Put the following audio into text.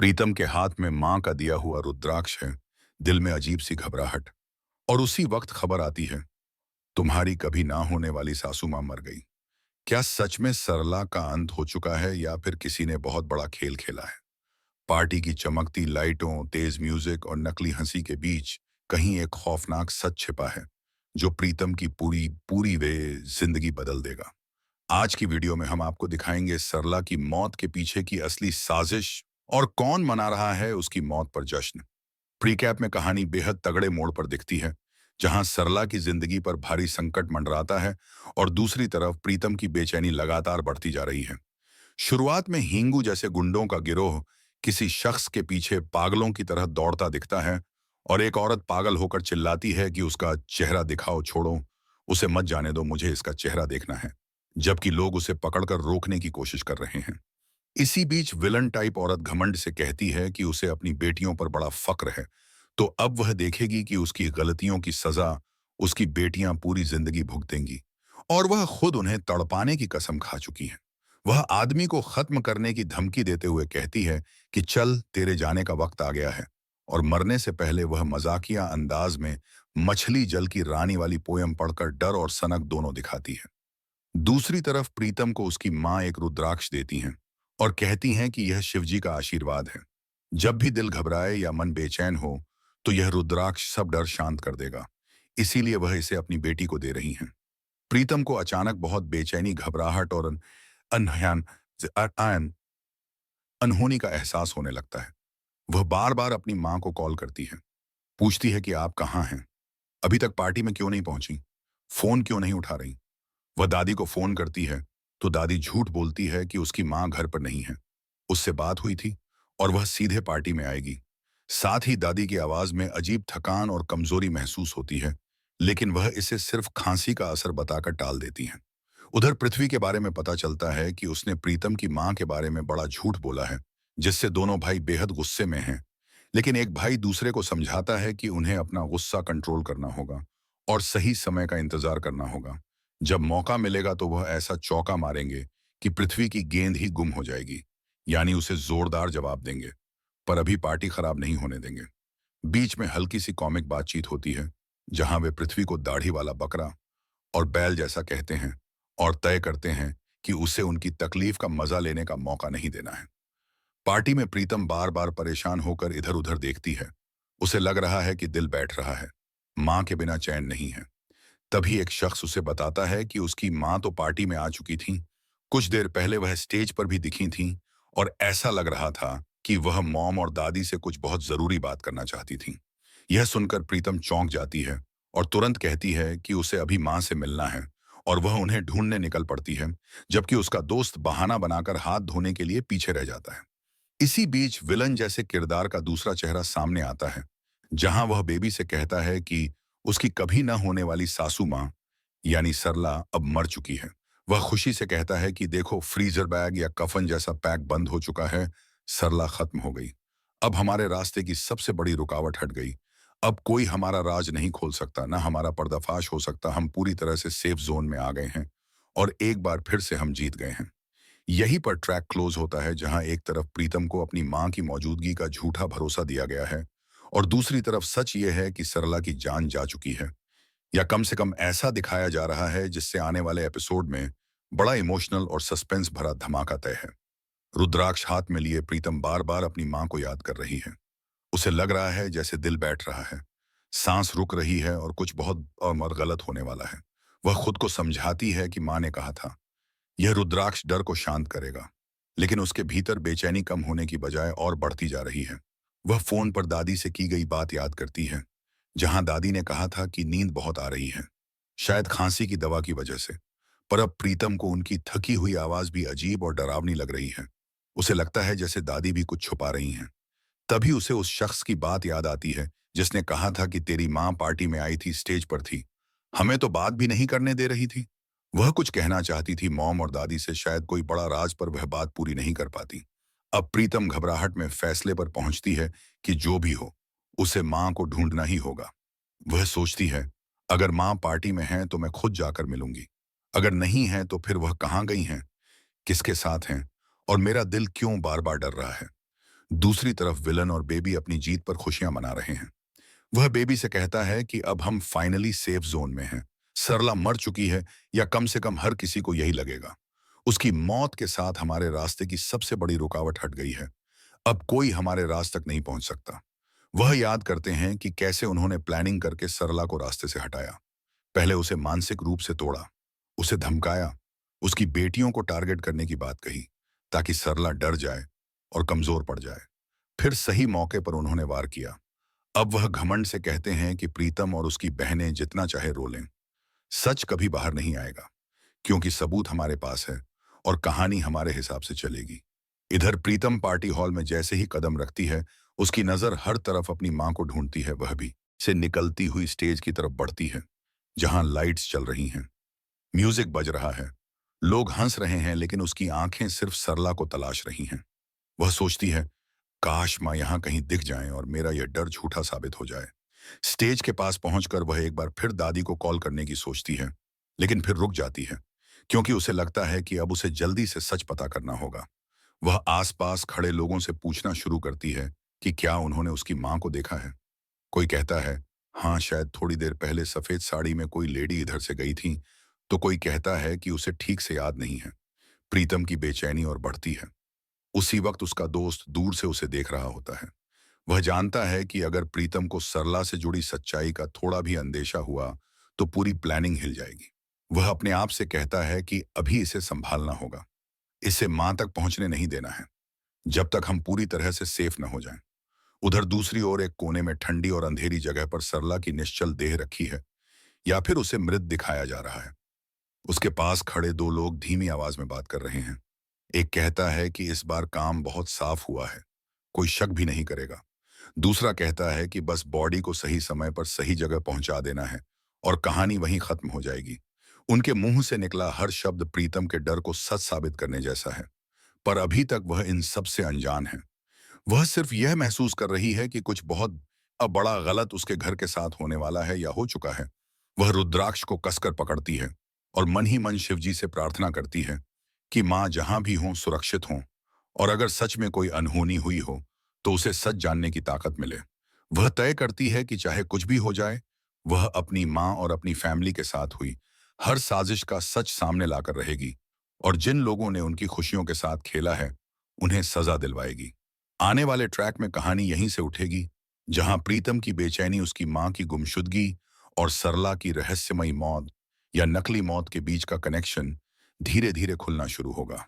प्रीतम के हाथ में मां का दिया हुआ रुद्राक्ष है। दिल में अजीब सी घबराहट। और उसी वक्त खबर आती है, तुम्हारी कभी ना होने वाली सासू मां मर गई। क्या सच में सरला का अंत हो चुका है या फिर किसी ने बहुत बड़ा खेल खेला है? पार्टी की चमकती लाइटों, तेज म्यूजिक और नकली हंसी के बीच कहीं एक खौफनाक सच छिपा है, जो प्रीतम की पूरी पूरी वे जिंदगी बदल देगा। आज की वीडियो में हम आपको दिखाएंगे सरला की मौत के पीछे की असली साजिश और कौन मना रहा है उसकी मौत पर जश्न। प्रीकैप में कहानी बेहद तगड़े मोड़ पर दिखती है, जहां सरला की जिंदगी पर भारी संकट मंडराता है और दूसरी तरफ प्रीतम की बेचैनी लगातार बढ़ती जा रही है। शुरुआत में हिंगू जैसे गुंडों का गिरोह किसी शख्स के पीछे पागलों की तरह दौड़ता दिखता है और एक औरत पागल होकर चिल्लाती है कि उसका चेहरा दिखाओ, छोड़ो उसे, मत जाने दो, मुझे इसका चेहरा देखना है, जबकि लोग उसे पकड़कर रोकने की कोशिश कर रहे हैं। इसी बीच विलन टाइप औरत घमंड से कहती है कि उसे अपनी बेटियों पर बड़ा फक्र है, तो अब वह देखेगी कि उसकी गलतियों की सजा उसकी बेटियां पूरी जिंदगी भुगतेंगी। और वह खुद उन्हें तड़पाने की कसम खा चुकी है। वह आदमी को खत्म करने की धमकी देते हुए कहती है कि चल, तेरे जाने का वक्त आ गया है। और मरने से पहले वह मजाकिया अंदाज में मछली जल की रानी वाली पोयम पढ़कर डर और सनक दोनों दिखाती है। दूसरी तरफ प्रीतम को उसकी मां एक रुद्राक्ष देती हैं और कहती हैं कि यह शिवजी का आशीर्वाद है। जब भी दिल घबराए या मन बेचैन हो, तो यह रुद्राक्ष सब डर शांत कर देगा। इसीलिए वह इसे अपनी बेटी को दे रही हैं। प्रीतम को अचानक बहुत बेचैनी, घबराहट और अनहयान अन- अनहोनी का एहसास होने लगता है। वह बार बार अपनी मां को कॉल करती है, पूछती है कि आप कहाँ हैं, अभी तक पार्टी में क्यों नहीं पहुंची, फोन क्यों नहीं उठा रही। वह दादी को फोन करती है, तो दादी झूठ बोलती है कि उसकी मां घर पर नहीं है, उससे बात हुई थी और वह सीधे पार्टी में आएगी। साथ ही दादी की आवाज में अजीब थकान और कमजोरी महसूस होती है, लेकिन वह इसे सिर्फ खांसी का असर बताकर टाल देती हैं। उधर पृथ्वी के बारे में पता चलता है कि उसने प्रीतम की मां के बारे में बड़ा झूठ बोला है, जिससे दोनों भाई बेहद गुस्से में हैं। लेकिन एक भाई दूसरे को समझाता है कि उन्हें अपना गुस्सा कंट्रोल करना होगा और सही समय का इंतजार करना होगा। जब मौका मिलेगा तो वह ऐसा चौका मारेंगे कि पृथ्वी की गेंद ही गुम हो जाएगी, यानी उसे जोरदार जवाब देंगे। पर अभी पार्टी खराब नहीं होने देंगे। बीच में हल्की सी कॉमिक बातचीत होती है, जहां वे पृथ्वी को दाढ़ी वाला बकरा और बैल जैसा कहते हैं और तय करते हैं कि उसे उनकी तकलीफ का मजा लेने का मौका नहीं देना है। पार्टी में प्रीतम बार बार परेशान होकर इधर उधर देखती है। उसे लग रहा है कि दिल बैठ रहा है, मां के बिना चैन नहीं है। तभी एक शख्स उसे बताता है कि उसकी मां तो पार्टी में आ चुकी थी, कुछ देर पहले वह स्टेज पर भी दिखी थी और ऐसा लग रहा था कि वह मॉम और दादी से कुछ बहुत जरूरी बात करना चाहती थी। यह सुनकर प्रीतम चौंक जाती है और तुरंत कहती है कि उसे अभी मां से मिलना है और वह उन्हें ढूंढने निकल पड़ती है, जबकि उसका दोस्त बहाना बनाकर हाथ धोने के लिए पीछे रह जाता है। इसी बीच विलन जैसे किरदार का दूसरा चेहरा सामने आता है, जहां वह बेबी से कहता है कि उसकी कभी न होने वाली सासू मां यानी सरला अब मर चुकी है। वह खुशी से कहता है कि देखो, फ्रीजर बैग या कफन जैसा पैक बंद हो चुका है, सरला खत्म हो गई। अब हमारे रास्ते की सबसे बड़ी रुकावट हट गई। अब कोई हमारा राज नहीं खोल सकता, ना हमारा पर्दाफाश हो सकता। हम पूरी तरह से सेफ जोन में आ गए हैं और एक बार फिर से हम जीत गए हैं। यहीं पर ट्रैक क्लोज होता है, जहां एक तरफ प्रीतम को अपनी मां की मौजूदगी का झूठा भरोसा दिया गया है और दूसरी तरफ सच ये है कि सरला की जान जा चुकी है, या कम से कम ऐसा दिखाया जा रहा है, जिससे आने वाले एपिसोड में बड़ा इमोशनल और सस्पेंस भरा धमाका तय है। रुद्राक्ष हाथ में लिए प्रीतम बार बार अपनी मां को याद कर रही है। उसे लग रहा है जैसे दिल बैठ रहा है, सांस रुक रही है और कुछ बहुत और गलत होने वाला है। वह खुद को समझाती है कि मां ने कहा था यह रुद्राक्ष डर को शांत करेगा, लेकिन उसके भीतर बेचैनी कम होने की बजाय और बढ़ती जा रही है। वह फोन पर दादी से की गई बात याद करती है, जहां दादी ने कहा था कि नींद बहुत आ रही है, शायद खांसी की दवा की वजह से। पर अब प्रीतम को उनकी थकी हुई आवाज भी अजीब और डरावनी लग रही है। उसे लगता है जैसे दादी भी कुछ छुपा रही हैं। तभी उसे उस शख्स की बात याद आती है, जिसने कहा था कि तेरी मां पार्टी में आई थी, स्टेज पर थी, हमें तो बात भी नहीं करने दे रही थी। वह कुछ कहना चाहती थी मॉम और दादी से, शायद कोई बड़ा राज, पर वह बात पूरी नहीं कर पाती। अब प्रीतम घबराहट में फैसले पर पहुंचती है कि जो भी हो, उसे मां को ढूंढना ही होगा। वह सोचती है, अगर मां पार्टी में है तो मैं खुद जाकर मिलूंगी, अगर नहीं है तो फिर वह कहाँ गई हैं, किसके साथ हैं, और मेरा दिल क्यों बार बार डर रहा है। दूसरी तरफ विलन और बेबी अपनी जीत पर खुशियां मना रहे हैं। वह बेबी से कहता है कि अब हम फाइनली सेफ जोन में हैं। सरला मर चुकी है, या कम से कम हर किसी को यही लगेगा। उसकी मौत के साथ हमारे रास्ते की सबसे बड़ी रुकावट हट गई है। अब कोई हमारे रास्ते तक नहीं पहुंच सकता। वह याद करते हैं कि कैसे उन्होंने प्लानिंग करके सरला को रास्ते से हटाया। पहले उसे मानसिक रूप से तोड़ा, उसे धमकाया, उसकी बेटियों को टारगेट करने की बात कही, ताकि सरला डर जाए और कमजोर पड़ जाए। फिर सही मौके पर उन्होंने वार किया। अब वह घमंड से कहते हैं कि प्रीतम और उसकी बहनें जितना चाहे रो लें, सच कभी बाहर नहीं आएगा, क्योंकि सबूत हमारे पास है और कहानी हमारे हिसाब से चलेगी। इधर प्रीतम पार्टी हॉल में जैसे ही कदम रखती है, उसकी नजर हर तरफ अपनी मां को ढूंढती है। वह भी से निकलती हुई स्टेज की तरफ बढ़ती है, जहां लाइट्स चल रही हैं, म्यूजिक बज रहा है, लोग हंस रहे हैं, लेकिन उसकी आंखें सिर्फ सरला को तलाश रही हैं। वह सोचती है, काश माँ यहाँ कहीं दिख जाएं और मेरा यह डर झूठा साबित हो जाए। स्टेज के पास पहुंचकर वह एक बार फिर दादी को कॉल करने की सोचती है, लेकिन फिर रुक जाती है, क्योंकि उसे लगता है कि अब उसे जल्दी से सच पता करना होगा। वह आसपास खड़े लोगों से पूछना शुरू करती है कि क्या उन्होंने उसकी माँ को देखा है। कोई कहता है, हाँ, शायद थोड़ी देर पहले सफेद साड़ी में कोई लेडी इधर से गई थी। तो कोई कहता है कि उसे ठीक से याद नहीं है। प्रीतम की बेचैनी और बढ़ती है। उसी वक्त उसका दोस्त दूर से उसे देख रहा होता है। वह जानता है कि अगर प्रीतम को सरला से जुड़ी सच्चाई का थोड़ा भी अंदेशा हुआ, तो पूरी प्लानिंग हिल जाएगी। वह अपने आप से कहता है कि अभी इसे संभालना होगा, इसे मां तक पहुंचने नहीं देना है, जब तक हम पूरी तरह से सेफ न हो जाएं। उधर दूसरी ओर एक कोने में ठंडी और अंधेरी जगह पर सरला की निश्चल देह रखी है, या फिर उसे मृत दिखाया जा रहा है। उसके पास खड़े दो लोग धीमी आवाज में बात कर रहे हैं। एक कहता है कि इस बार काम बहुत साफ हुआ है, कोई शक भी नहीं करेगा। दूसरा कहता है कि बस बॉडी को सही समय पर सही जगह पहुंचा देना है और कहानी वहीं खत्म हो जाएगी। उनके मुंह से निकला हर शब्द प्रीतम के डर को सच साबित करने जैसा है, पर अभी तक वह इन सब से अनजान है। वह सिर्फ यह महसूस कर रही है कि कुछ बहुत अब बड़ा गलत उसके घर के साथ होने वाला है या हो चुका है। वह रुद्राक्ष को कसकर पकड़ती है और मन ही मन शिवजी से प्रार्थना करती है कि माँ जहां भी हों सुरक्षित हों, और अगर सच में कोई अनहोनी हुई हो तो उसे सच जानने की ताकत मिले। वह तय करती है कि चाहे कुछ भी हो जाए, वह अपनी माँ और अपनी फैमिली के साथ हुई हर साजिश का सच सामने लाकर रहेगी, और जिन लोगों ने उनकी खुशियों के साथ खेला है, उन्हें सजा दिलवाएगी। आने वाले ट्रैक में कहानी यहीं से उठेगी, जहां प्रीतम की बेचैनी, उसकी माँ की गुमशुदगी और सरला की रहस्यमयी मौत या नकली मौत के बीच का कनेक्शन धीरे धीरे खुलना शुरू होगा।